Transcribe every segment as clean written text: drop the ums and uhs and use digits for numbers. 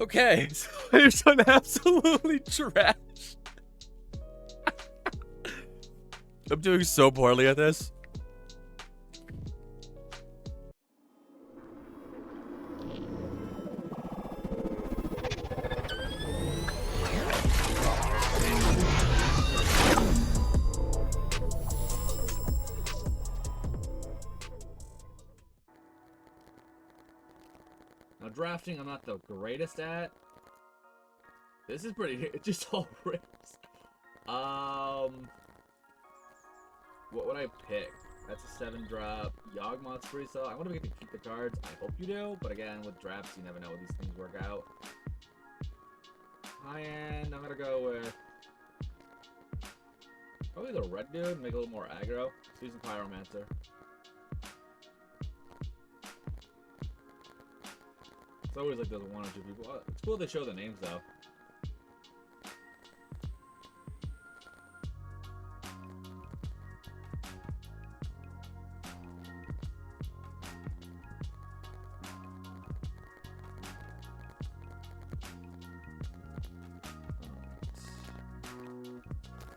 Okay, so here's an absolutely trash. I'm doing so poorly at this. Now drafting, I'm not the greatest at. This is pretty. It's just all risk. What would I pick? That's a 7-drop. Yawgmoth's free, so I want to get to keep the cards. I hope you do, but again, with drafts, you never know how these things work out. High end, I'm gonna go with probably the red dude. Make it a little more aggro. Seasoned Pyromancer. It's always like there's 1 or 2 people. Oh, it's cool they show the names though.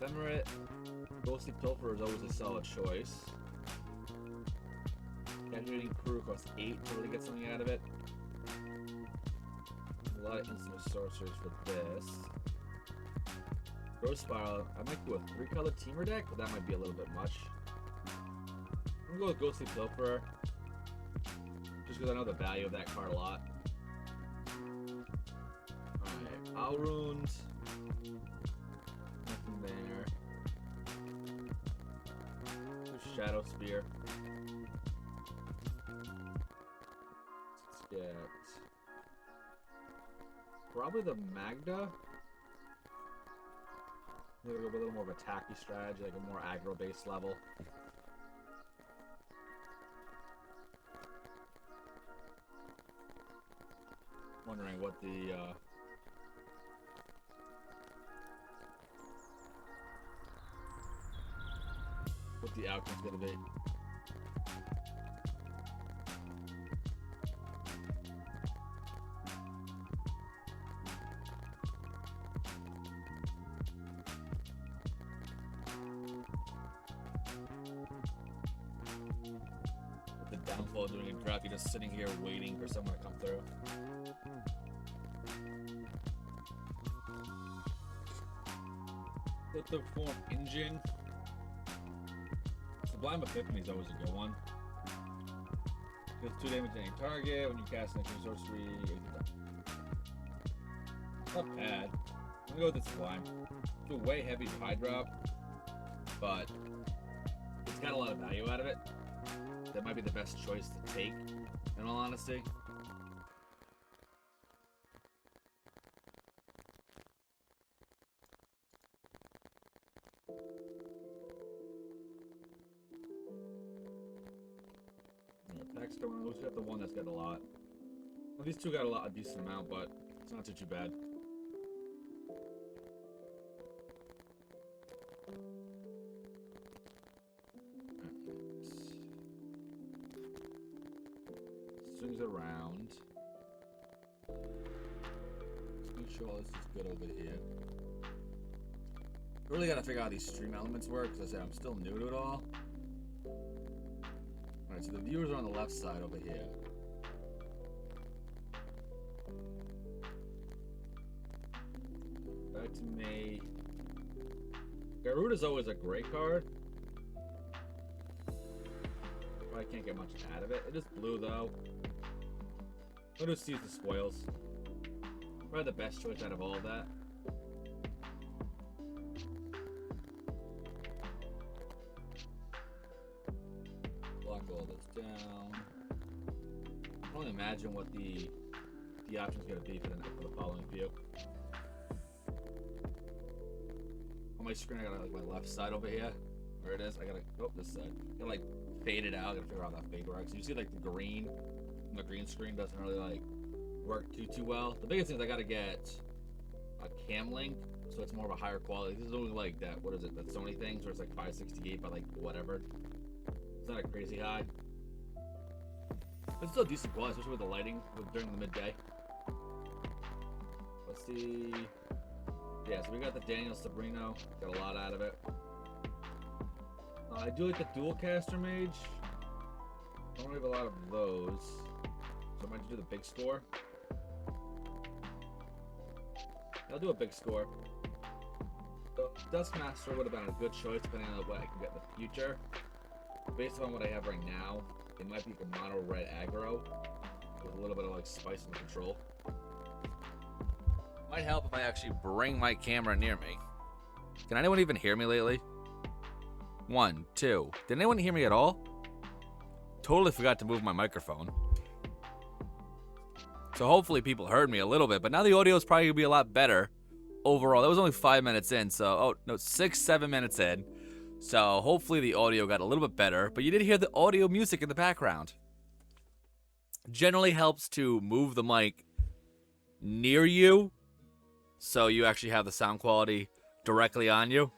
Ephemerate, Ghostly Pilfer is always a solid choice. Captivating Crew costs 8 to really get something out of it. A lot of instant sorcerers for this. Growth Spiral, I might do a 3-color teamer deck, but that might be a little bit much. I'm gonna go with Ghostly Pilfer, just because I know the value of that card a lot. Alright, Owl Runes. Nothing there. Shadow Spear. Let's get probably the Magda. Maybe go with a little more of a tacky strategy, like a more aggro based level. Wondering what the outcome's gonna be. The downfall of doing a draft, you're just sitting here waiting for someone to come through. Let the form engine. Sublime Epiphany is always a good one. Deals 2 damage to any target when you cast an extra sorcery. Not bad. I'm gonna go with the Sublime. It's a way heavy high drop, but it's got a lot of value out of it. That might be the best choice to take, in all honesty. Who's got the one that's got a lot? Well, these two got a decent amount, but it's not too bad. Swings around. Let's make sure all this is good over here. I really gotta figure out how these stream elements work, because I said I'm still new to it all. Alright, so the viewers are on the left side over here. Back to me. Garuda's always a great card. But I can't get much out of it. It is blue though. I'll just use the spoils. Probably the best choice out of all of that. All this down. I can only imagine what the option's gonna be for the following view. On my screen, I got like my left side over here. Where it is, I gotta this side. I gotta like fade it out. I gotta figure out how that fade works. You see like the green on the green screen doesn't really like work too well. The biggest thing is I gotta get a cam link, so it's more of a higher quality. This is only like that. What is it? That Sony things where it's like 568 by like whatever. It's not a crazy high. It's still decent quality, especially with the lighting during the midday. let's see. Yeah, so we got the Daniel Sabrino. Got a lot out of it. I do like the dual caster mage. I don't have a lot of those. So I might do the big score. I'll do a big score. So Duskmaster would have been a good choice depending on what I can get in the future. Based on what I have right now, it might be a mono red aggro with a little bit of like spice and control. Might help if I actually bring my camera near me. Can anyone even hear me lately? 1, 2. Did anyone hear me at all? Totally forgot to move my microphone. So hopefully people heard me a little bit, but now the audio is probably gonna be a lot better overall. That was only 5 minutes in, so, oh, no, 6, 7 minutes in. So hopefully the audio got a little bit better, but you did hear the audio music in the background. Generally helps to move the mic near you, so you actually have the sound quality directly on you.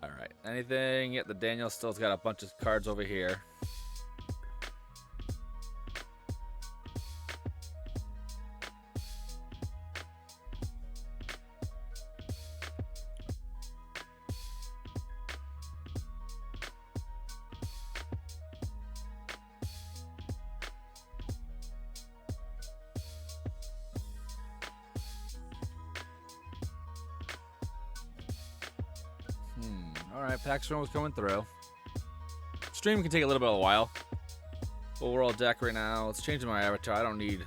All right, anything? Yeah, the Daniel still's got a bunch of cards over here. Alright, pack storm was coming through. Stream can take a little bit of a while. Overall deck right now. Let's change my avatar. I don't need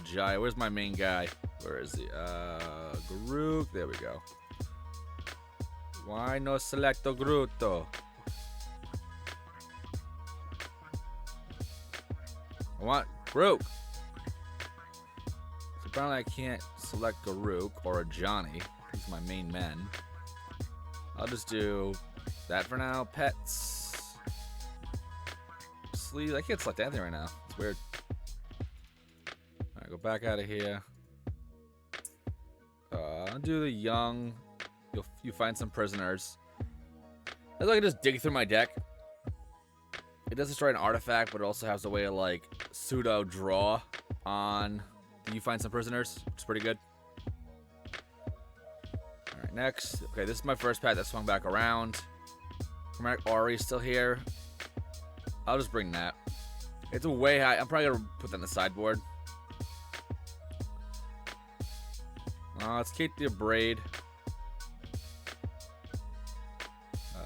Jai. Where's my main guy? Where is he? Groot. There we go. Why no selecto Gruto? I want Groot. So apparently I can't select Garuk or a Johnny. He's my main men. I'll just do that for now. Pets. Sleeves. I can't select anything right now. It's weird. Alright, go back out of here. I'll do the young. You find some prisoners. I can just dig through my deck. It does destroy an artifact, but it also has a way of like pseudo draw on. You find some prisoners, which is pretty good. Next, okay, this is my first pack that swung back around. Chromatic Ori still here. I'll just bring that. It's a way high. I'm probably gonna put that in the sideboard. Let's keep the Braid.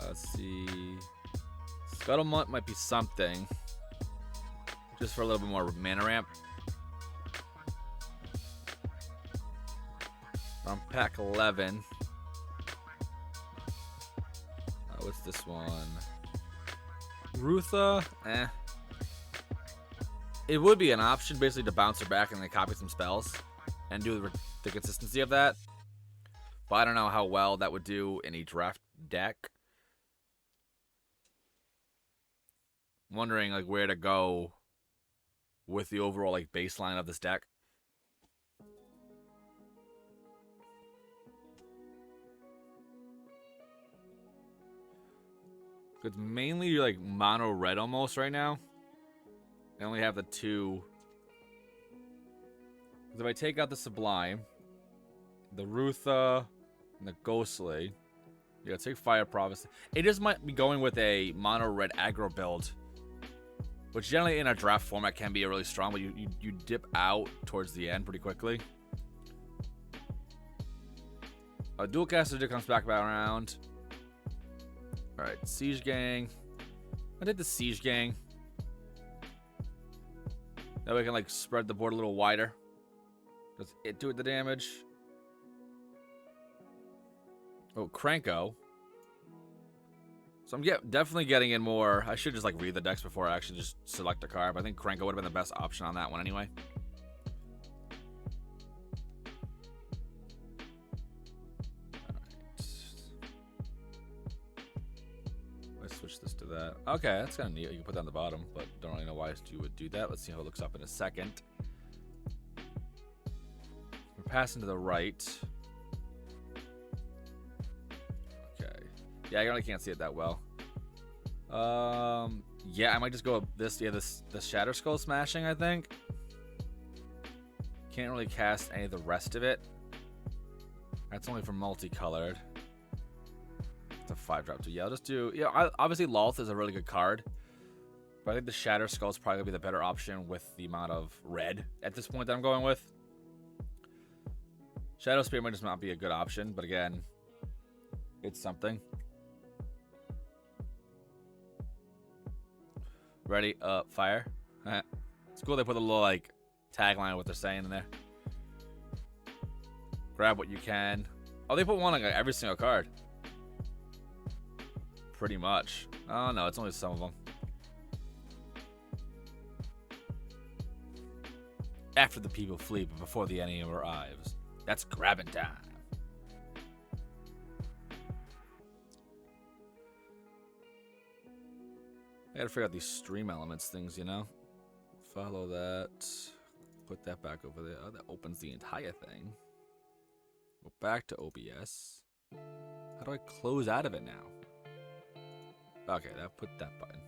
Let's see. Scuttlemutt might be something. Just for a little bit more mana ramp. From pack 11. What's this one? Rutha? It would be an option basically to bounce her back and then copy some spells and do the consistency of that. But I don't know how well that would do in a draft deck. I'm wondering like where to go with the overall like baseline of this deck. It's mainly like mono red almost right now. I only have the two. If I take out the Sublime, the Rutha, and the Ghostly, yeah, take Fire Prophecy. It just might be going with a mono red aggro build, which generally in a draft format can be really strong, but you dip out towards the end pretty quickly. A dual caster comes back around. Alright, Siege Gang. I did the Siege Gang. That way I can like spread the board a little wider. Does it do the damage? Oh, Kranko. So I'm definitely getting in more. I should just like read the decks before I actually just select a card. But I think Kranko would have been the best option on that one anyway. Switch this to that. Okay, that's kind of neat. You can put that on the bottom, but don't really know why you would do that. Let's see how it looks up in a second. We're passing to the right. Okay. Yeah, I really can't see it that well. Yeah, I might just go this. Yeah, this Shatter Skull smashing, I think. Can't really cast any of the rest of it. That's only for multicolored. It's a 5-drop too. Yeah, I'll just do. Yeah, obviously Lolth is a really good card, but I think the Shatter Skull is probably gonna be the better option with the amount of red at this point that I'm going with. Shadow Spear might just not be a good option, but again, it's something. Ready, fire. It's cool they put a little like tagline of what they're saying in there. Grab what you can. Oh, they put one on like, every single card. Pretty much. Oh no, it's only some of them. After the people flee, but before the enemy arrives. That's grabbing time. I gotta figure out these stream elements things, you know? Follow that. Put that back over there. Oh, that opens the entire thing. Go back to OBS. How do I close out of it now? Okay, that put that button.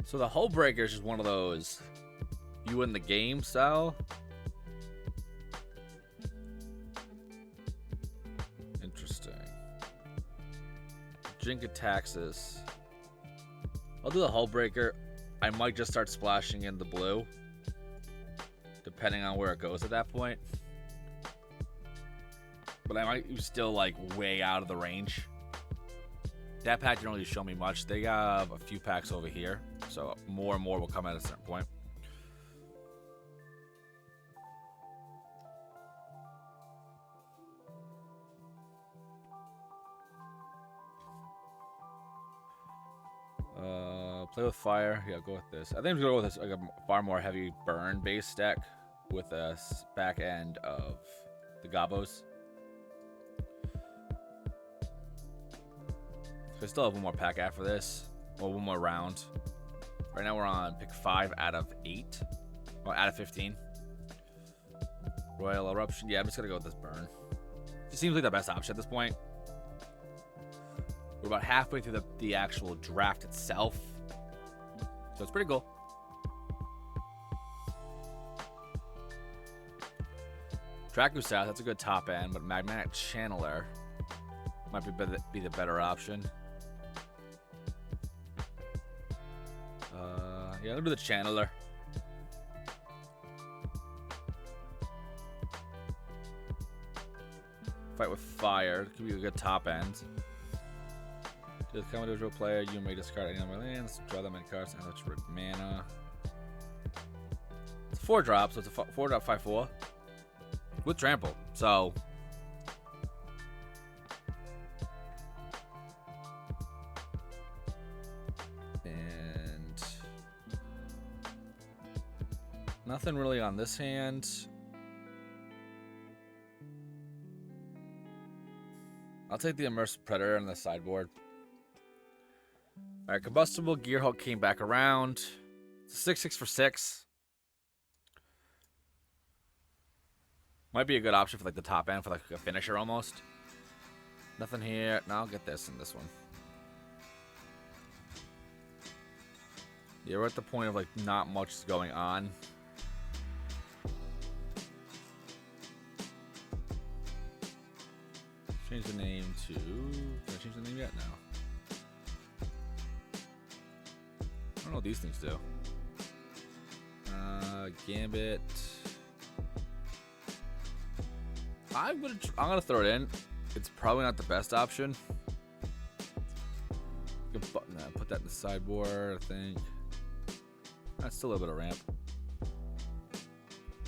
So the Hull Breaker is just one of those you win the game style. Interesting. Jinkataxis. I'll do the Hull Breaker. I might just start splashing in the blue, depending on where it goes at that point. But I might still like way out of the range. That pack didn't really show me much. They have a few packs over here, so more and more will come at a certain point. Play with fire. Yeah, go with this. I think I'm gonna go with this like a far more heavy burn based deck with a back end of the Gobos. So I still have one more pack after this, or one more round. Right now we're on pick 5 out of 8, or out of 15. Royal Eruption. Yeah, I'm just gonna go with this burn. It seems like the best option at this point. We're about halfway through the actual draft itself, so it's pretty cool. Dracu South, that's a good top end, but Magnetic Channeler might be the better option. Yeah, I'll do the Channeler. Fight with fire. It could be a good top end. To the individual player, you may discard any number of lands, draw them many cards, and let's red mana. It's a 4-drop, so it's a 4-drop 5/4 with trample. So nothing really on this hand. I'll take the Immersive Predator on the sideboard. Alright, Combustible Gearhulk came back around. It's a 6/6 for 6. Might be a good option for like the top end for like a finisher almost. Nothing here. No, I'll get this in this one. Yeah, we're at the point of like not much is going on. Change the name to... Can I change the name yet? No. I don't know what these things do. Gambit. I'm gonna throw it in. It's probably not the best option. Put that in the sideboard, I think. That's still a little bit of ramp.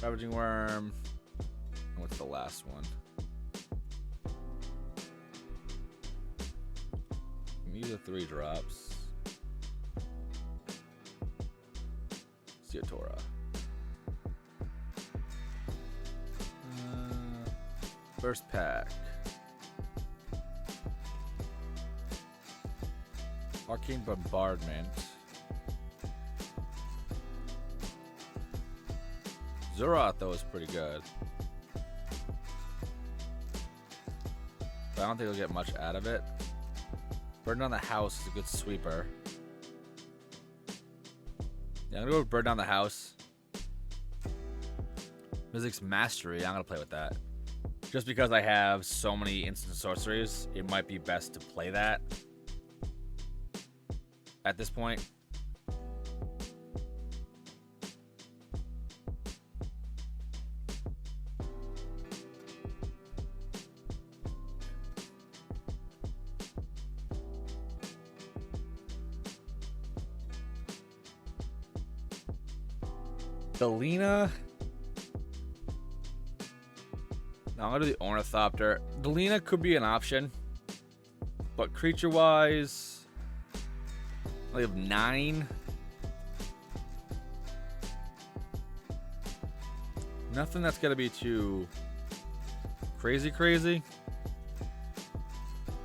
Ravaging Worm. And what's the last one? These are 3 drops. Seatora. First pack. Arcane Bombardment. Zoroth, though, is pretty good. But I don't think you'll get much out of it. Burden on the House is a good sweeper. Yeah, I'm gonna go with Burden on the House. Mizzix's Mastery, I'm gonna play with that. Just because I have so many instant sorceries, it might be best to play that at this point. Delina. No, I'm gonna do the Ornithopter. Delina could be an option, but creature-wise, I have 9. Nothing that's gonna be too crazy. The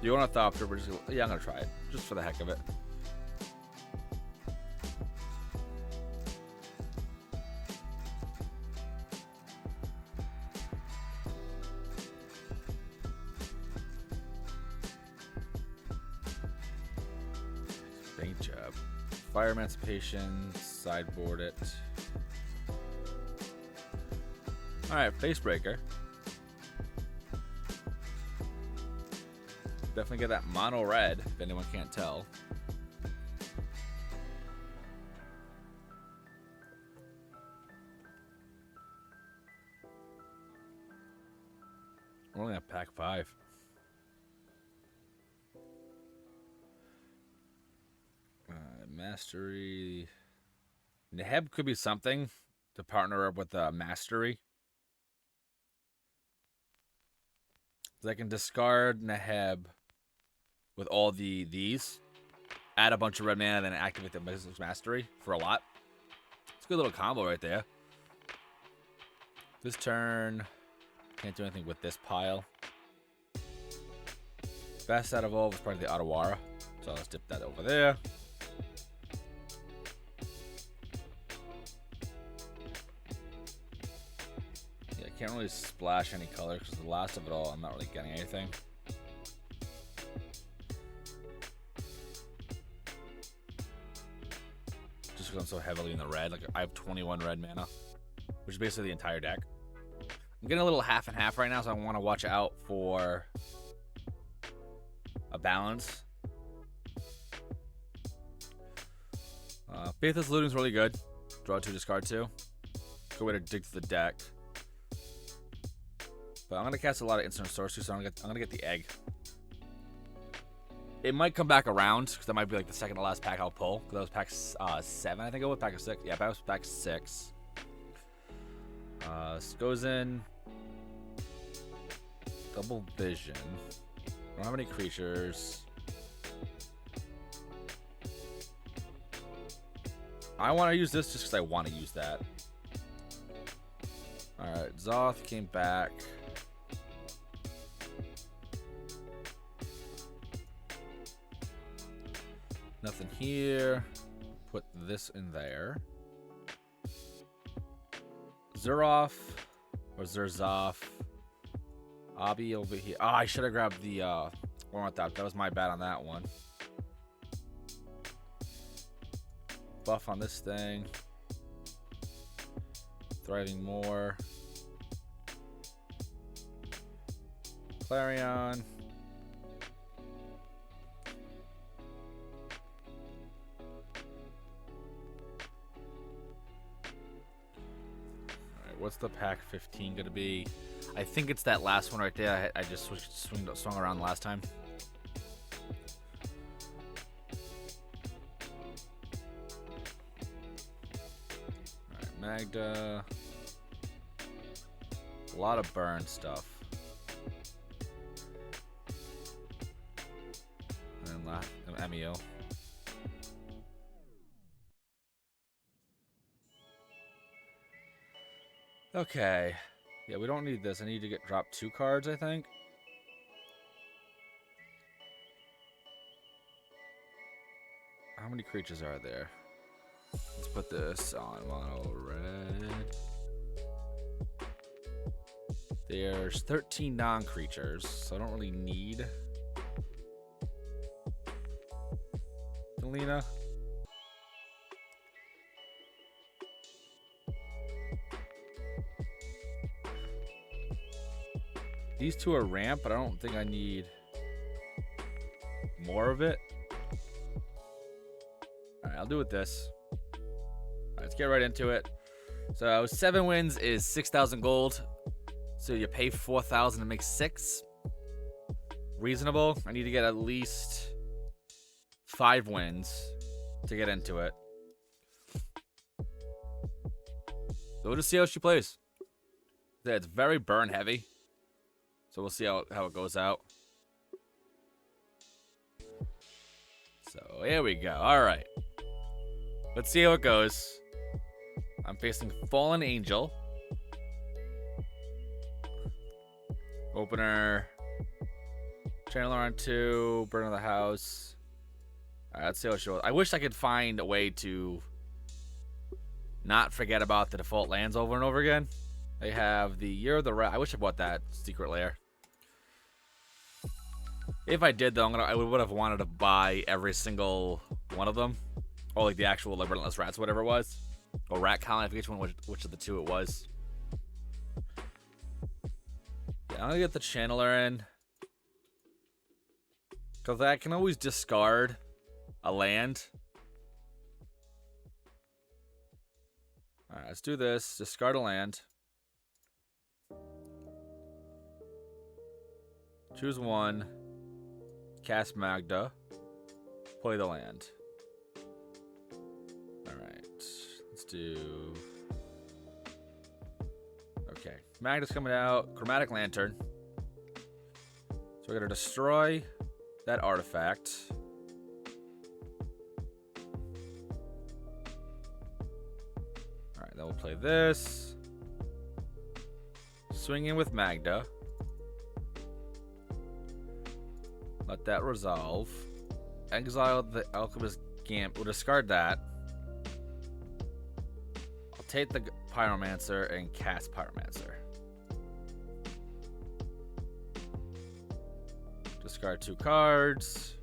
Ornithopter, we're just I'm gonna try it just for the heck of it. Paint job. Fire Emancipation, sideboard it. Alright, Facebreaker. Definitely get that mono red, if anyone can't tell. We're only at pack 5. Mastery. Neheb could be something to partner up with Mastery. So I can discard Neheb with all these, add a bunch of red mana, then activate the Mizzix's Mastery for a lot. It's a good little combo right there. This turn, can't do anything with this pile. Best out of all was probably the Otawara, so let's dip that over there. Can't really splash any color because the last of it all, I'm not really getting anything. Just because I'm so heavily in the red. Like, I have 21 red mana, which is basically the entire deck. I'm getting a little half and half right now, so I want to watch out for a balance. Faithless Looting is really good. Draw 2, discard 2. Good way to dig through the deck. But I'm gonna cast a lot of instant sorcery, so I'm gonna get the egg. It might come back around because that might be like the second to last pack I'll pull. Because that was pack 7, I think it was pack of 6. Yeah, that was pack 6. This goes in. Double Vision. I don't have any creatures. I want to use this just because I want to use that. All right, Zoth came back. Nothing here. Put this in there. Zerov or Zerzoff. Abi over here. Oh, I should have grabbed the one with that. That was my bad on that one. Buff on this thing. Thriving more. Clarion. What's the pack 15 gonna be? I think it's that last one right there. I just swung around last time. Alright, Magda. A lot of burn stuff. And then Emio. Okay. Yeah, we don't need this. I need to get dropped 2 cards, I think. How many creatures are there? Let's put this on mono red. There's 13 non-creatures, so I don't really need Delina. These 2 are ramp, but I don't think I need more of it. Alright, I'll do with this. Alright, let's get right into it. So 7 wins is 6,000 gold. So you pay 4,000 to make 6. Reasonable. I need to get at least 5 wins to get into it. So we'll just see how she plays. Yeah, it's very burn heavy. So we'll see how it goes out. So here we go. Alright. Let's see how it goes. I'm facing Fallen Angel. Opener. Channeler on 2. Burn of the House. Alright, let's see how it shows. I wish I could find a way to not forget about the default lands over and over again. They have the Year of the Rat. I wish I bought that secret lair. If I did, though, I would have wanted to buy every single one of them. Or like the actual like, Relentless Rats, whatever it was. Or Rat Colony, I forget which of the 2 it was. Yeah, I'm gonna get the Channeler in. Because I can always discard a land. Alright, let's do this. Discard a land. Choose 1. Cast Magda. Play the land. Alright. Let's do... Okay. Magda's coming out. Chromatic Lantern. So we're going to destroy that artifact. Alright, then we'll play this. Swing in with Magda. Let that resolve. Exile the Alchemist Gambit. We'll discard that. I'll take the Pyromancer and cast Pyromancer. Discard 2 cards.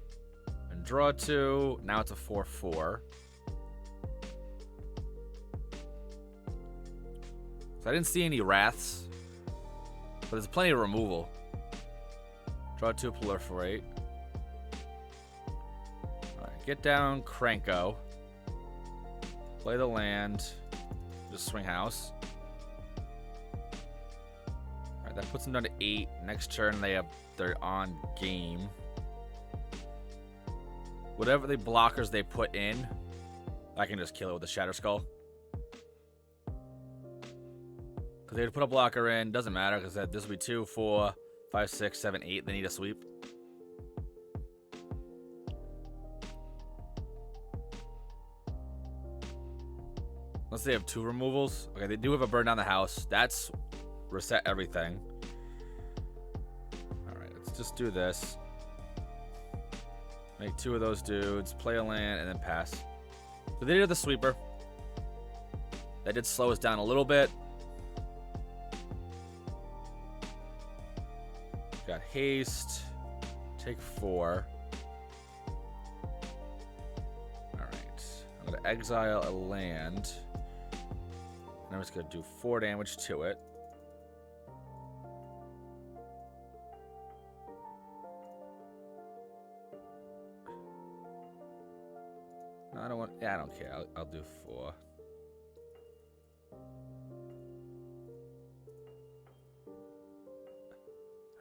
And draw 2. Now it's a 4/4. So I didn't see any Wraths. But there's plenty of removal. Draw 2, proliferate. Alright, get down, Kranko. Play the land. Just swing house. Alright, that puts them down to 8. Next turn, they're on game. Whatever the blockers they put in, I can just kill it with a Shatter Skull. Because they put a blocker in, doesn't matter, because this will be 2, 4, 5, 6, 7, 8. They need a sweep. Unless they have 2 removals. Okay, they do have a burn down the house. That's reset everything. Alright, let's just do this. Make 2 of those dudes, play a land, and then pass. So they did the sweeper. That did slow us down a little bit. Got haste. Take 4. Alright. I'm going to exile a land. And I'm just going to do 4 damage to it. No, I don't want... Yeah, I don't care. I'll do 4.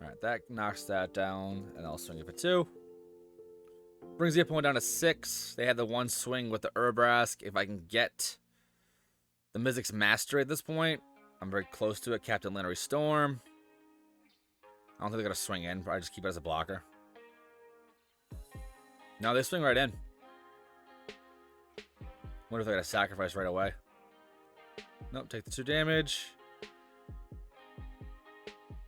Alright, that knocks that down, and I'll swing it for 2. Brings the opponent down to 6. They had the 1 swing with the Urbrask. If I can get the Mizzix Mastery at this point, I'm very close to it. Captain Lannery Storm. I don't think they're going to swing in, but I just keep it as a blocker. No, they swing right in. Wonder if they're going to sacrifice right away. Nope, take the 2 damage.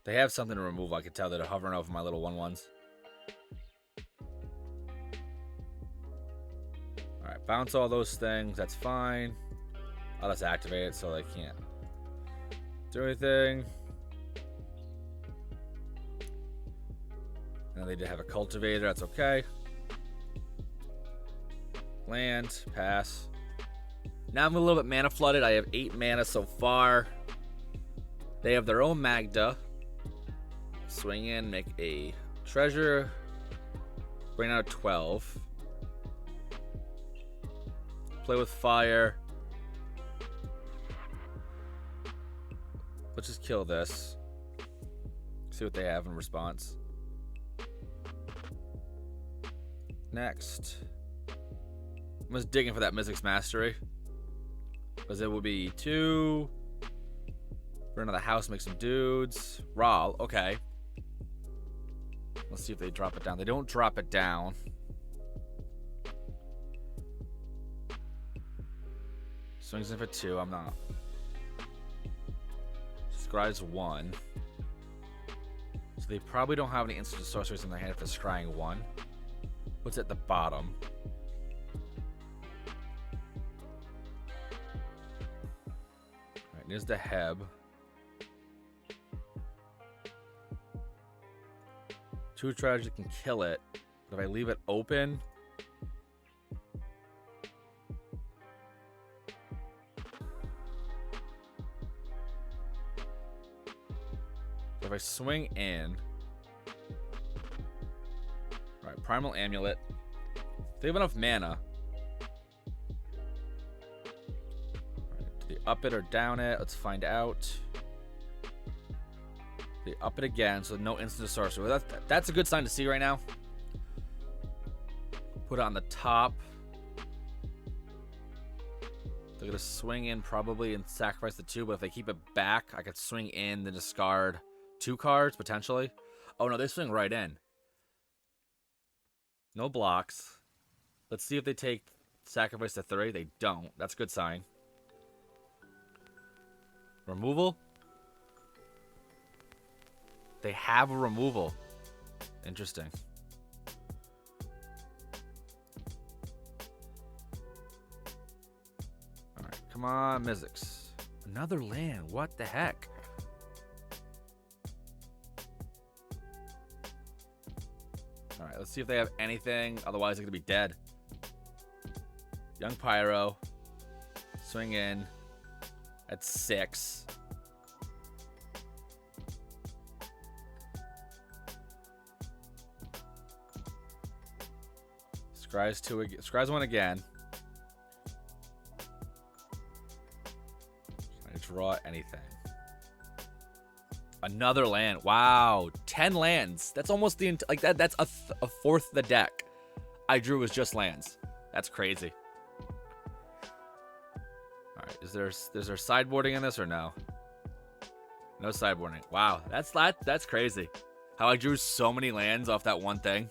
They have something to remove. I can tell they're hovering over my little 1/1s. Alright, bounce all those things. That's fine. I'll just activate it so they can't do anything. And they did have a cultivator. That's okay. Land. Pass. Now I'm a little bit mana flooded. I have 8 mana so far. They have their own Magda. Swing in, make a treasure. Bring out 12. Play with fire. Let's just kill this. See what they have in response. Next. I'm just digging for that Mystic's Mastery. Because it would be 2. Burn another house, make some dudes. Ral, okay. Let's see if they drop it down. They don't drop it down. Swings in for 2. I'm not. Scry's 1. So they probably don't have any instant sorceries in their hand if they're scrying 1. What's at the bottom? Alright, here's the Heb. 2 treasures can kill it, but if I leave it open, so if I swing in, alright, Primal Amulet. If they have enough mana, alright, do they up it or down it? Let's find out. They up it again, so no instant sorcery. That's a good sign to see right now. Put it on the top. They're going to swing in probably and sacrifice the 2, but if they keep it back, I could swing in, then discard 2 cards, potentially. Oh, no, they swing right in. No blocks. Let's see if they take sacrifice to 3. They don't. That's a good sign. Removal. They have a removal. Interesting. Alright, come on, Mizzix. Another land. What the heck? Alright, let's see if they have anything. Otherwise, they're going to be dead. Young Pyro. Swing in. At 6. Scry's 2 again. Scry's 1 again. Can I draw anything? Another land. Wow, 10 lands. That's almost the like that. That's a fourth of the deck I drew was just lands. That's crazy. All right, is there sideboarding in this or no? No sideboarding. Wow, that's crazy. How I drew so many lands off that one thing.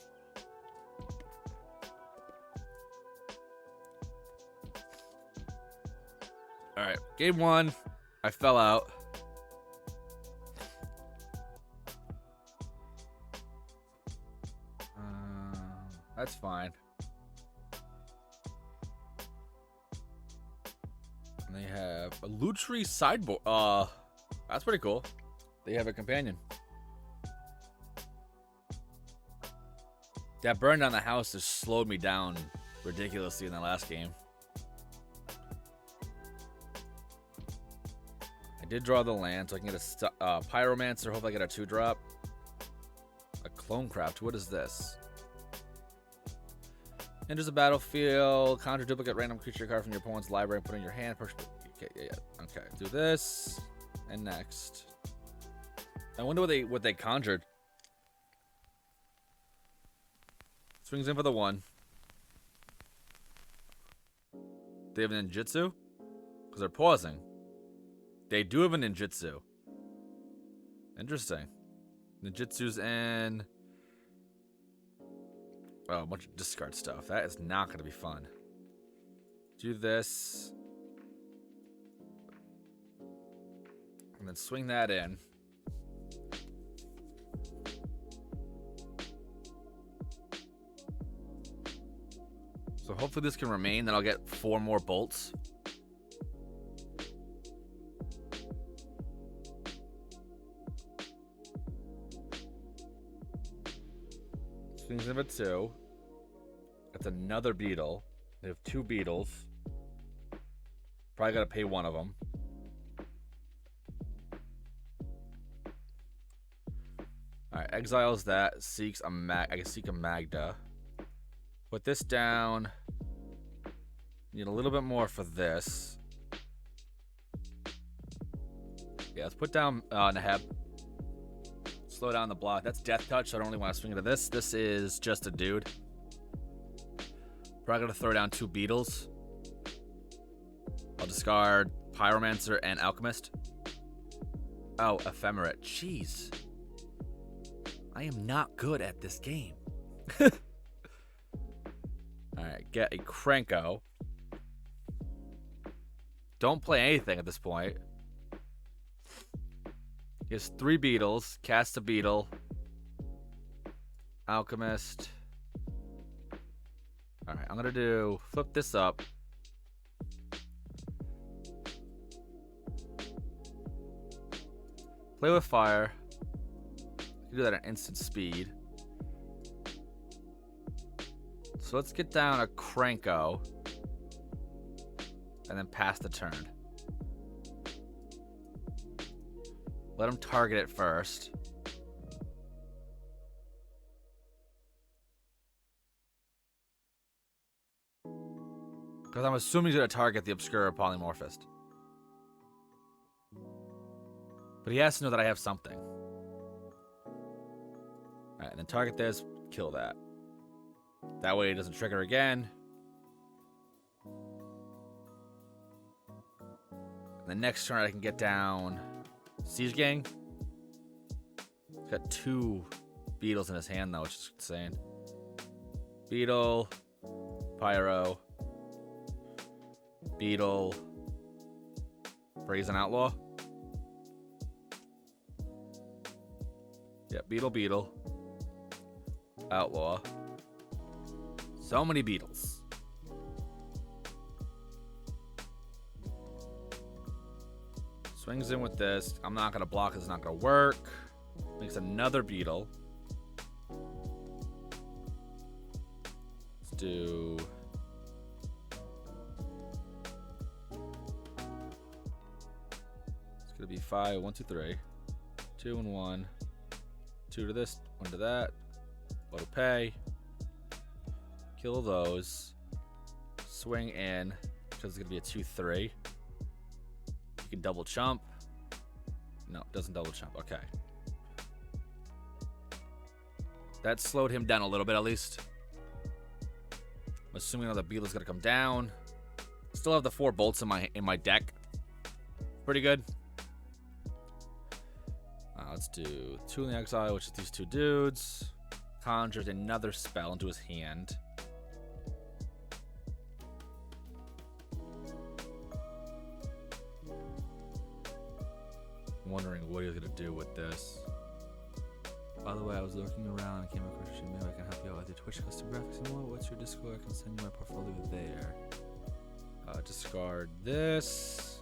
All right, game 1, I fell out. That's fine. And they have a Lutri sideboard. That's pretty cool. They have a companion. That burn down the house just slowed me down ridiculously in the last game. I did draw the land, so I can get a Pyromancer. Hopefully I get a 2-drop. A Clonecraft. What is this? Enters a battlefield. Conjure duplicate random creature card from your opponent's library and put it in your hand. Okay, yeah. Okay, do this. And next. I wonder what they conjured. Swings in for the 1. They have a ninjutsu? Because they're pausing. They do have a ninjutsu. Interesting. Ninjutsu's in... Oh, a bunch of discard stuff. That is not going to be fun. Do this. And then swing that in. hopefully this can remain. Then I'll get 4 more bolts. Swings number 2. That's another beetle. They have 2 beetles. Probably got to pay one of them. Alright, exiles that. Seeks a I can seek a Magda. Put this down. Need a little bit more for this. Yeah, let's put down Naheb. Slow down the block. That's Death Touch, so I don't really want to swing into this. This is just a dude. Probably gonna throw down 2 beetles. I'll discard Pyromancer and Alchemist. Oh, Ephemerate. Jeez. I am not good at this game. Alright, get a Krenko. Don't play anything at this point. He has 3 beetles. Cast a beetle. Alchemist. Alright, I'm gonna do flip this up. Play with fire. I can do that at instant speed. So let's get down a Krenko. And then pass the turn. Let him target it first. Because I'm assuming he's going to target the Obscura Polymorphist. But he has to know that I have something. Alright, and then target this, kill that. That way it doesn't trigger again. And the next turn I can get down Siege Gang. He's got 2 beetles in his hand though, which is insane. Beetle, Pyro, Beetle, Brazen Outlaw. Yeah, Beetle, Outlaw. So many beetles. Swings in with this. I'm not going to block. It's not going to work. Makes another beetle. Let's do... It's going to be 5. 1, 2, 3. 2 and 1. 2 to this. 1 to that. Auto pay. Kill those. Swing in. Because it's going to be a 2-3. You can double chump. No, it doesn't double chump. Okay. That slowed him down a little bit at least. I'm assuming another beetle's going to come down. Still have the 4 bolts in my deck. Pretty good. Let's do 2 in the exile, which is these 2 dudes. Conjured another spell into his hand. I'm wondering what he's going to do with this. By the way, I was looking around and came across your email. I can help you out with your Twitch custom graphics and more. What's your Discord? I can send you my portfolio there. Discard this.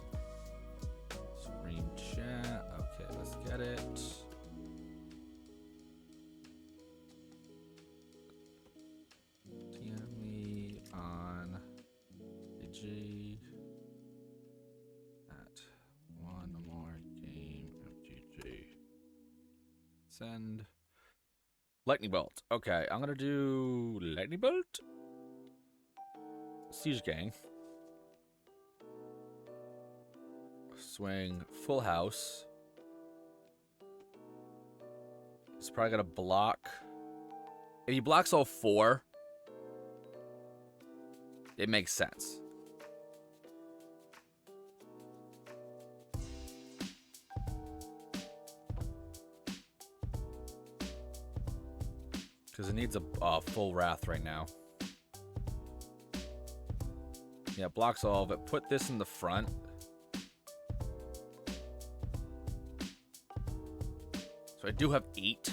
Stream chat. Okay, let's get it. DM me on MTG at one more game MTG. Send. Lightning Bolt. Okay, I'm gonna do Lightning Bolt. Siege Gang. Swing full house. He's probably gonna block. If he blocks all 4, it makes sense. Because it needs a full Wrath right now. Yeah, blocks all of it. Put this in the front. So I do have 8,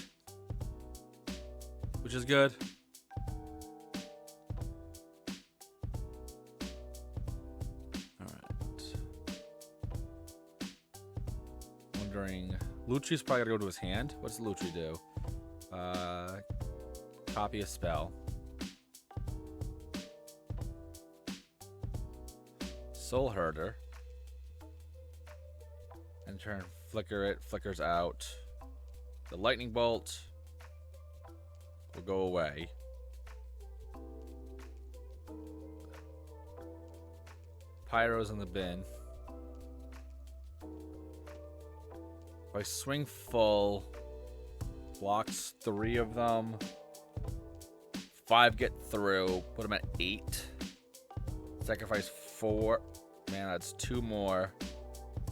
which is good. wondering. Lutri's probably gotta go to his hand. What does Lutri do? Copy a spell. Soul Herder. And turn flicker it, flickers out. The lightning bolt will go away. Pyro's in the bin. If I swing full, blocks 3 of them. 5 get through. Put them at 8. Sacrifice 4. Man, that's 2 more.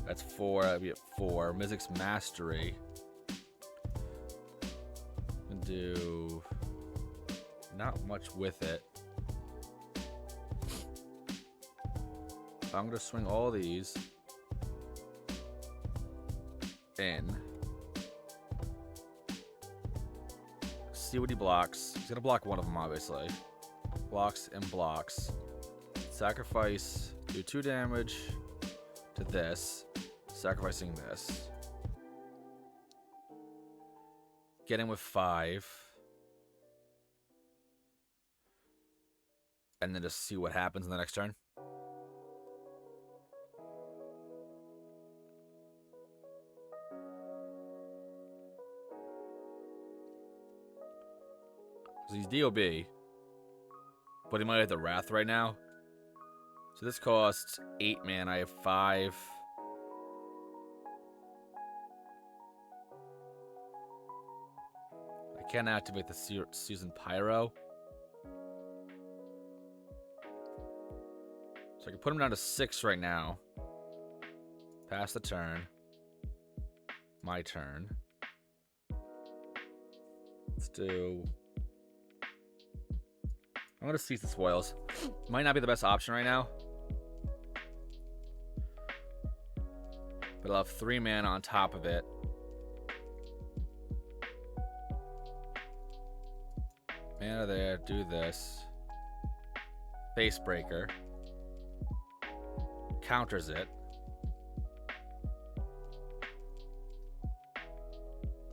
That's 4. That'd be at 4. Mizzix's Mastery. Do not much with it. I'm gonna swing all these in. See what he blocks. He's gonna block one of them, obviously. Blocks and blocks. Sacrifice. Do 2 damage to this. Sacrificing this. Get in with 5. And then just see what happens in the next turn. So he's DOB. But he might have the Wrath right now. So this costs 8 mana. I have 5. I can't activate the Seasoned Pyro. So I can put him down to 6 right now. Pass the turn. My turn. Let's do... I'm going to Seize the Spoils. Might not be the best option right now. But I'll have 3 mana on top of it. Mana there, do this. Facebreaker. Counters it.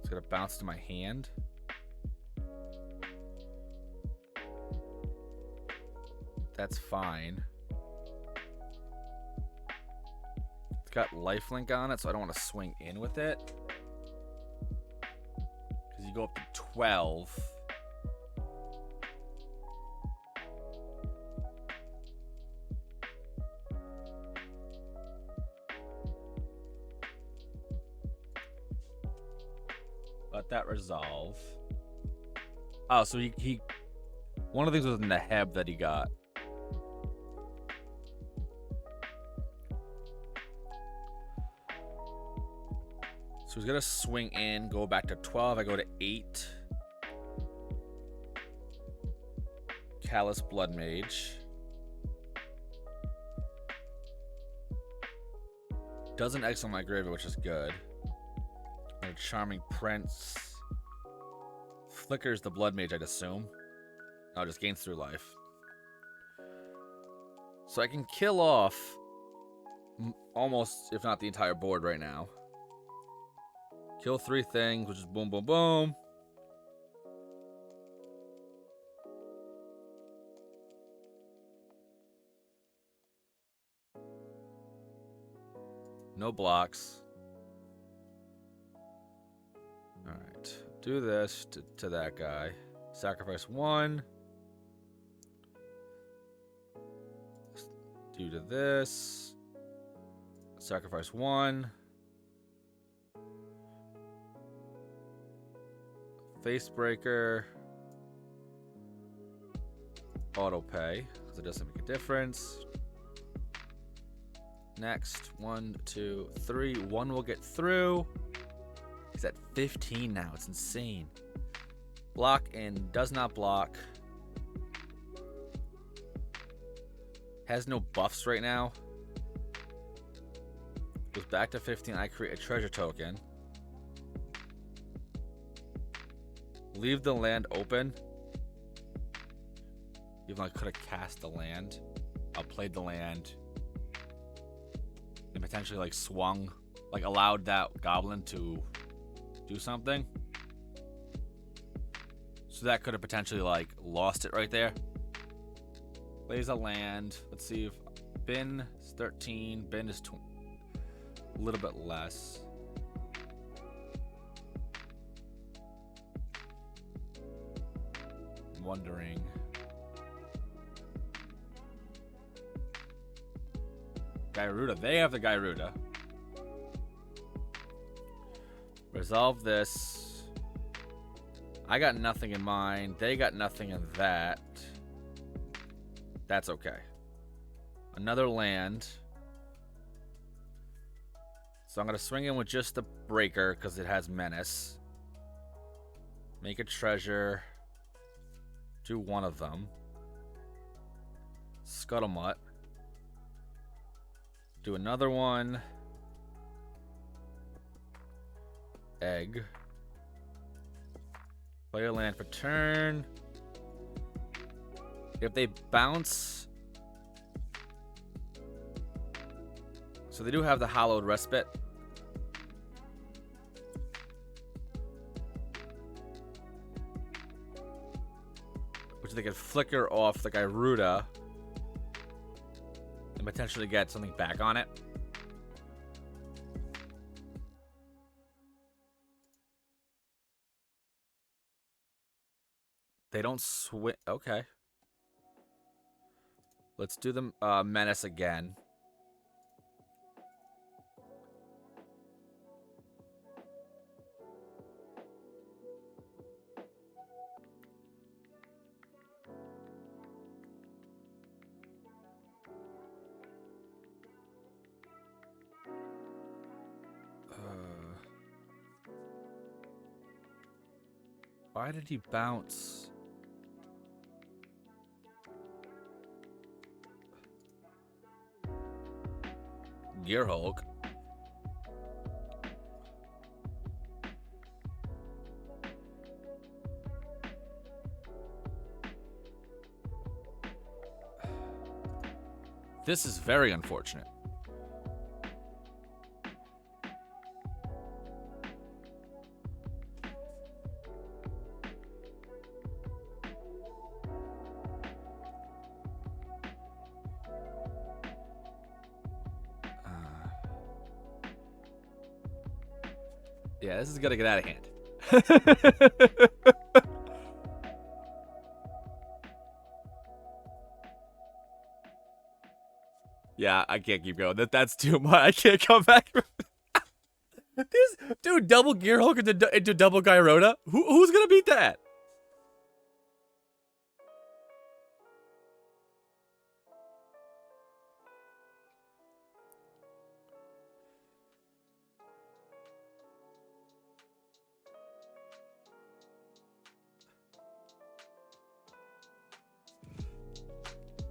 It's gonna bounce to my hand. That's fine. It's got lifelink on it, so I don't want to swing in with it. Because you go up to 12. Let that resolve. Oh, so he one of the things was in the Heb that he got. So he's gonna swing in, go back to 12. I go to 8. Callous Blood Mage. Doesn't exile my graveyard, which is good. And a Charming Prince. Flickers the Blood Mage, I'd assume. No, just gains through life. So I can kill off almost, if not the entire board right now. Kill 3 things, which is boom, boom, boom. No blocks. Alright. Do this to that guy. Sacrifice 1. Do to this. Sacrifice 1. Facebreaker. Auto pay, because it doesn't make a difference. Next. 1, 2, 3. 1 will get through. He's at 15 now. It's insane. Block and does not block. Has no buffs right now. Goes back to 15. I create a treasure token. Leave the land open. Even though I could have cast the land. I played the land. And potentially like swung like allowed that goblin to do something. So that could have potentially like lost it right there. Plays a land. Let's see if bin is 13. Bin is a little bit less. I'm wondering. Gyruda. They have the Gyruda. Resolve this. I got nothing in mind. They got nothing in that. That's okay. Another land. So I'm going to swing in with just the breaker because it has menace. Make a treasure. Do one of them. Scuttlemutt. Do another one. Egg. Play a land for turn. If they bounce... So they do have the Hallowed Respite. Which they could flicker off the Gyruda. And potentially get something back on it. They don't swing. Okay. Let's do the menace again. Why did he bounce? Gearhulk. This is very unfortunate. Yeah, this is gonna get out of hand. Yeah, I can't keep going. That's too much. I can't come back. This dude, double Gearhulk into double Gyroda. Who's gonna beat that?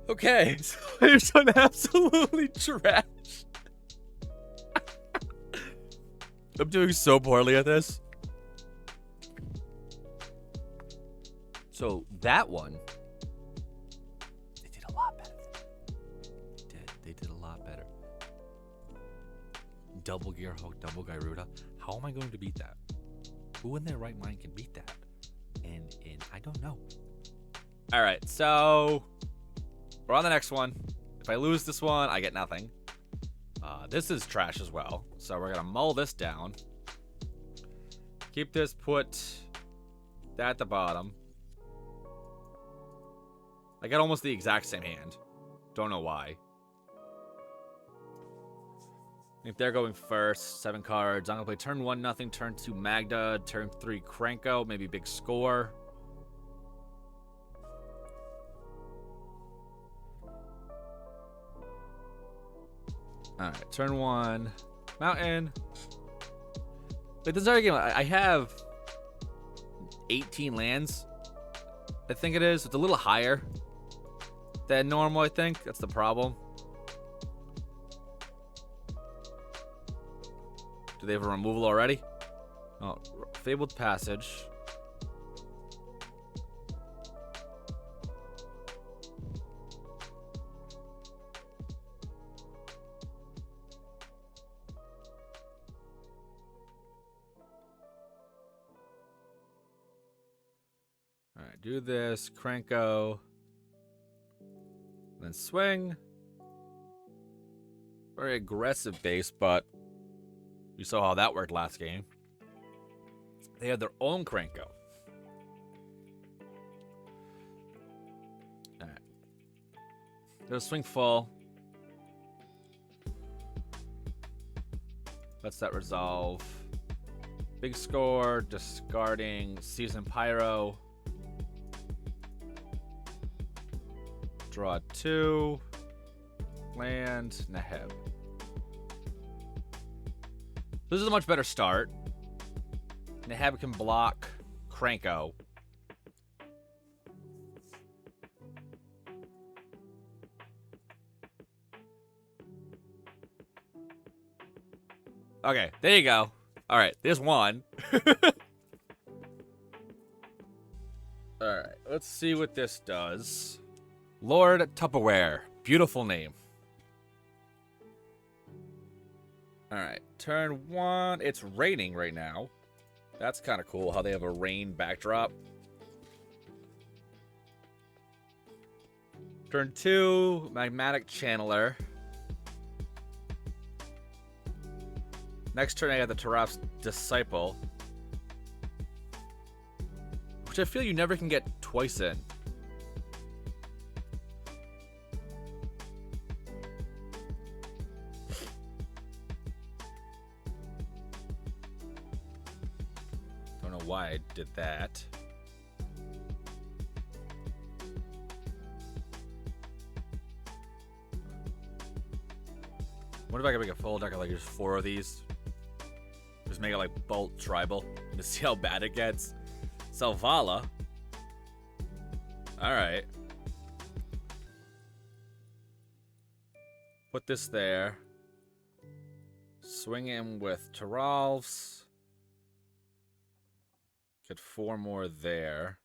Okay, so here's some absolutely trash. I'm doing so poorly at this. So that one, they did a lot better. They did a lot better. Double Gearhulk, double Gyruda. How am I going to beat that? Who in their right mind can beat that? And I don't know. All right, so we're on the next one. If I lose this one, I get nothing. This is trash as well. So we're going to mull this down. Keep this, put that at the bottom. I got almost the exact same hand. Don't know why. If they're going first, 7 cards. I'm going to play turn 1, nothing. Turn 2, Magda. Turn 3, Cranko. Maybe big score. Alright, turn 1, Mountain. Wait, this is our game. I have 18 lands. I think it is. It's a little higher than normal, I think. That's the problem. Do they have a removal already? Oh, Fabled Passage. do this. Cranko. Then swing. Very aggressive base, but you saw how that worked last game. They had their own Cranko. Alright. There's swing full. Let's that resolve. Big score, discarding Season Pyro. Draw 2. Land, Neheb. This is a much better start. Neheb can block Cranko. Okay, there you go. All right, there's one. All right, let's see what this does. Lord Tupperware. Beautiful name. All right, turn 1. It's raining right now. That's kind of cool how they have a rain backdrop. Turn 2, Magmatic Channeler. Next turn, I got the Taraf's Disciple, which I feel you never can get twice in. Don't know why I did that. What if I could make a full deck of like just 4 of these? Just make it like Bolt Tribal to see how bad it gets. Selvala. Alright. Put this there. Swing him with Taralfs. Get 4 more there.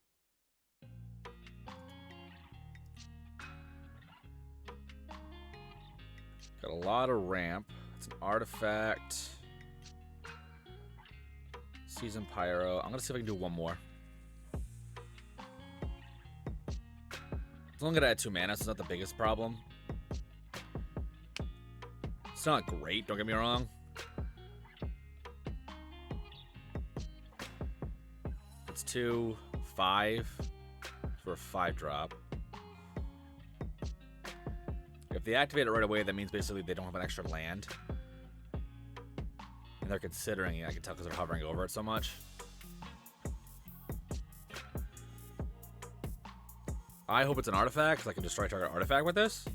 Got a lot of ramp. It's an artifact. Season Pyro. I'm gonna see if I can do one more. As long as I add 2 mana, it's not the biggest problem. It's not great, don't get me wrong. It's 2, 5 for a 5-drop. If they activate it right away, that means basically they don't have an extra land. And they're considering it, I can tell because they're hovering over it so much. I hope it's an artifact, because I can destroy target artifact with this.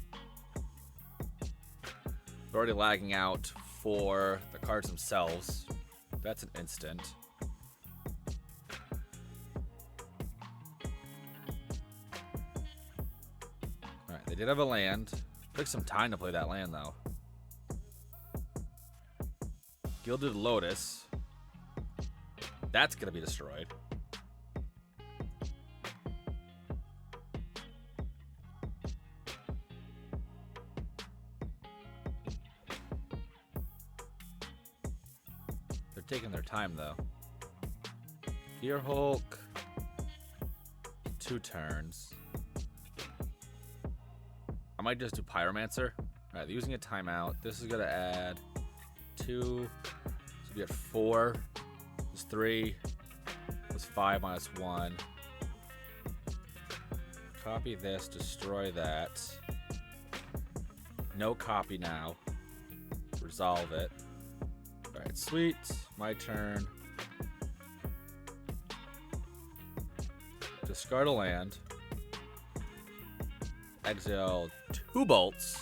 They're already lagging out for the cards themselves. That's an instant. Alright, they did have a land. Took some time to play that land, though. Gilded Lotus. That's going to be destroyed. They're taking their time, though. Gear Hulk. 2 turns. I might just do Pyromancer. Alright, using a timeout. This is going to add 2. So we get 4. It's 3. It's 5 minus 1. Copy this. Destroy that. No copy now. Resolve it. Alright, sweet. My turn. Discard a land. Exile 2 bolts.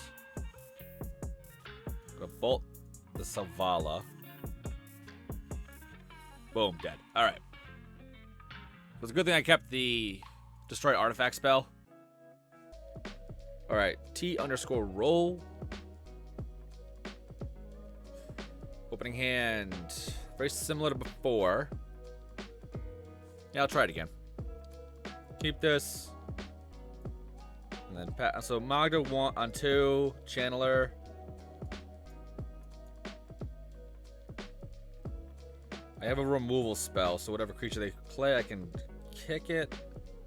Go bolt the Selvala. Boom, dead. Alright. It was a good thing I kept the destroy artifact spell. Alright, T_roll. Opening hand. Very similar to before. Yeah, I'll try it again. Keep this. And then so Magda 1 on 2, Channeler. I have a removal spell, so whatever creature they play, I can kick it.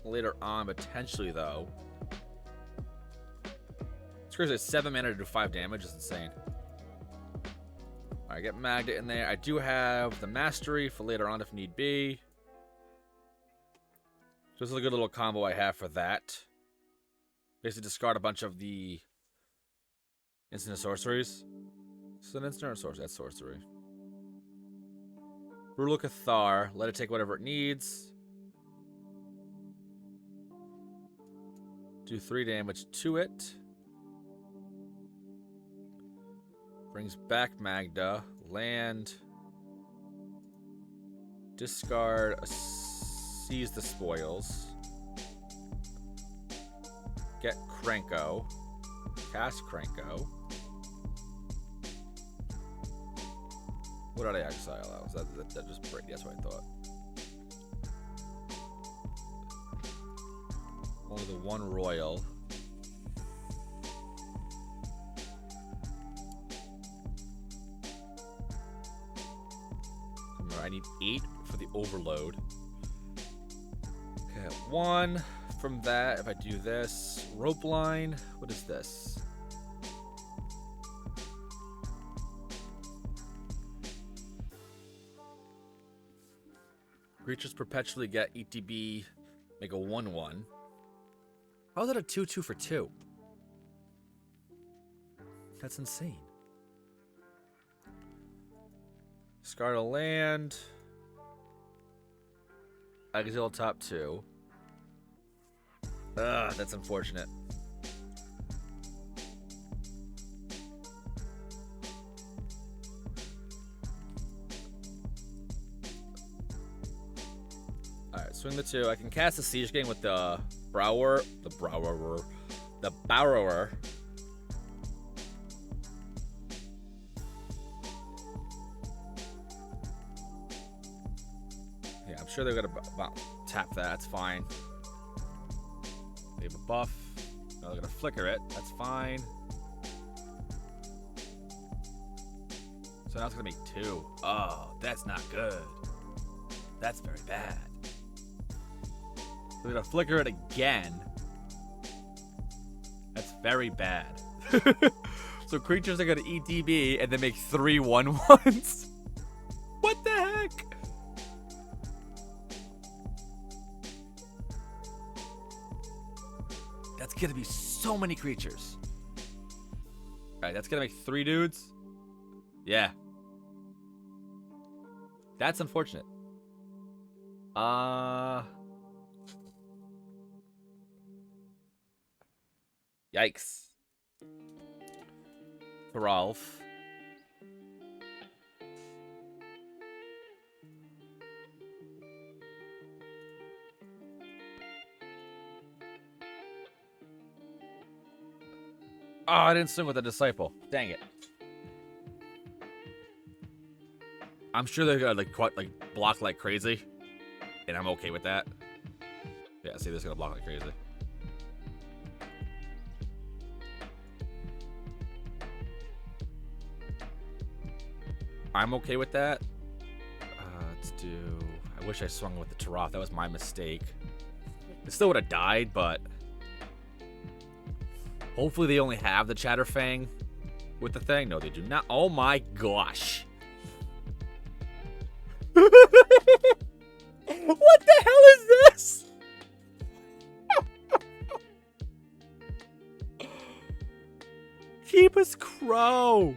later on, potentially, though. It's crazy. 7 mana to do 5 damage is insane. Alright, get Magda in there. I do have the Mastery for later on if need be. So this is a good little combo I have for that. Basically discard a bunch of the instant and sorceries. Is it an instant or sorcery? That's sorcery. Brutal Cathar. Let it take whatever it needs. Do 3 damage to it. Brings back Magda. Land. Discard. Seize the spoils. Get Krenko. Cast Krenko. What did I exile out? That just Brady. That's what I thought. Only the 1 royal. I need 8 for the overload. Okay, 1 from that. If I do this, rope line. What is this? Creatures perpetually get ETB, make a 1/1. How is that a 2/2 for 2? That's insane. Discard a land. Exile top 2. Ugh, that's unfortunate. Alright, swing the 2. I can cast a Siege Gang with the Borrower. Yeah, I'm sure they're gonna tap that. That's fine. They have a buff. No, they're gonna flicker it. That's fine. So now it's gonna make 2. Oh, that's not good. That's very bad. They're gonna flicker it again. That's very bad. So creatures are gonna ETB and then make 3 1/1s. What the heck? That's gonna be so many creatures. Alright, that's gonna make 3 dudes. Yeah. That's unfortunate. Yikes. Ralph. Oh, I didn't swing with the Disciple. Dang it. I'm sure they're gonna block like crazy. And I'm okay with that. Yeah, see, this is gonna block like crazy. I'm okay with that. Let's do... I wish I swung with the Taroth. That was my mistake. It still would have died, but... Hopefully they only have the Chatterfang with the thing. No, they do not. Oh my gosh. What the hell is this? Keepus Crow.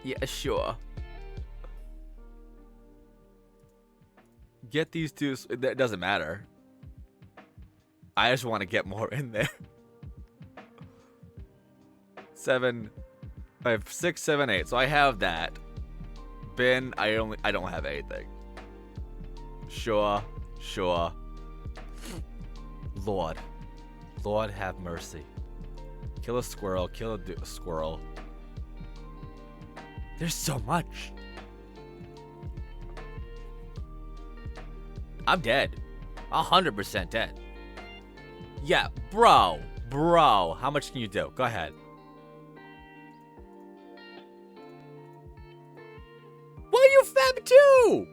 Yeah, sure. Get these two. That doesn't matter. I just want to get more in there. 7. I have 6, 7, 8. So I have that. Bin. I don't have anything. Sure. Lord have mercy. Kill a squirrel. Kill a squirrel. There's so much. I'm dead. 100% dead. Yeah, bro. Bro, how much can you do? Go ahead. Why are you fab too?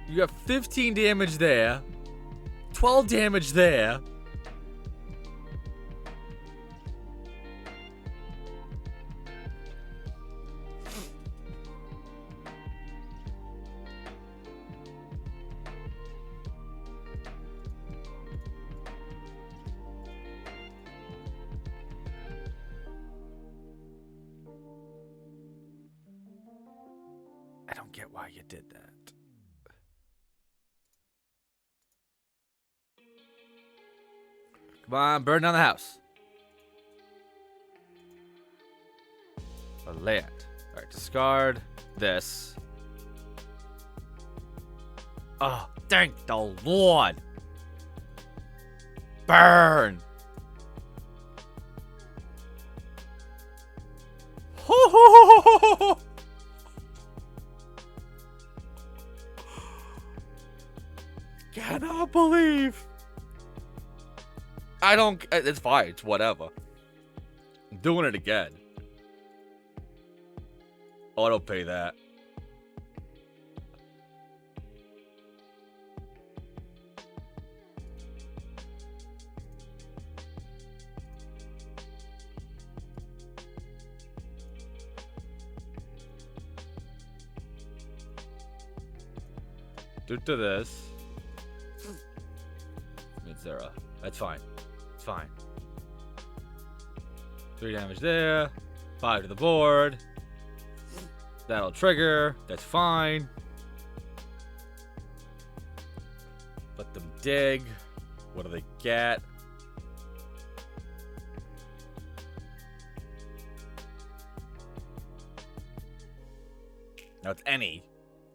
You got 15 damage there. 12 damage there. I don't get why you did that. Come on, burn down the house. A land. Alright, discard this. Oh, thank the Lord. Burn. Cannot believe. I don't. It's fine. It's whatever. I'm doing it again. Auto pay that. Due to this. Mid-Zera. That's fine. It's fine. 3 damage there. 5 to the board. That'll trigger. That's fine. Let them dig. What do they get? Now it's any,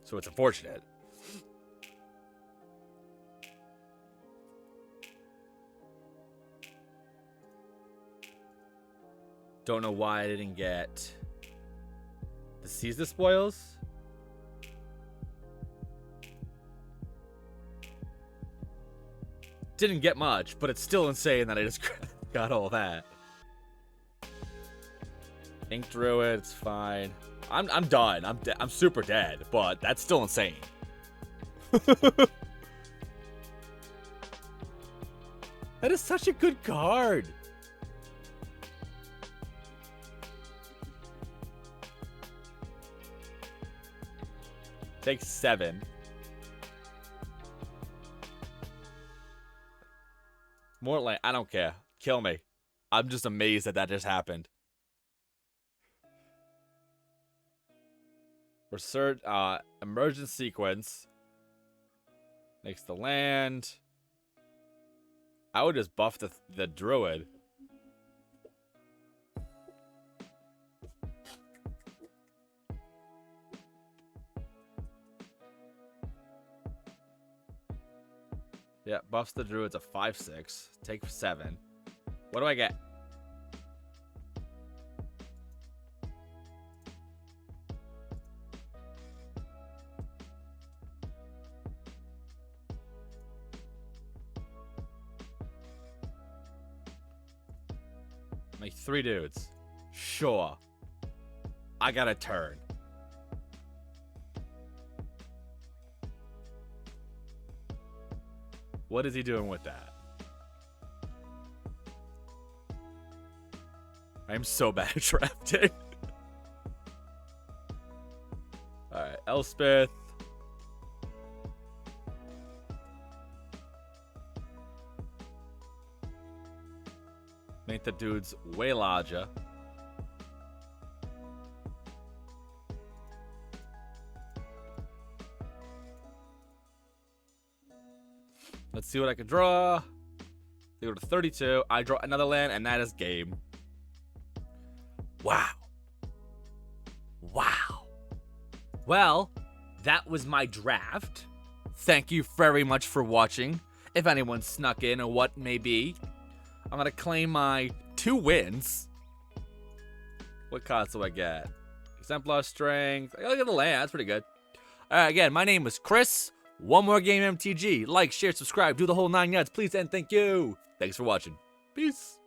so it's unfortunate. Don't know why I didn't get the Seize the Spoils. Didn't get much, but it's still insane that I just got all that. Ink Druid, it's fine. I'm done. I'm super dead, but that's still insane. That is such a good card. Take 7. More like, I don't care. Kill me. I'm just amazed that just happened. Research, emergent sequence. Next to land. I would just buff the druid. Yeah, buffs the druids a 5/6. Take 7. What do I get? Make 3 dudes. Sure. I got a turn. What is he doing with that? I'm so bad at drafting. Alright, Elspeth. Make the dudes way larger. Let's see what I can draw. They go to 32. I draw another land, and that is game. Wow. Wow. Well, that was my draft. Thank you very much for watching. If anyone snuck in or what may be, I'm going to claim my 2 wins. What cards do I get? Exemplar Strength. I gotta get the land. That's pretty good. Again, my name is Chris. One More Game MTG. Like, share, subscribe, do the whole 9 yards, please, and thank you. Thanks for watching. Peace.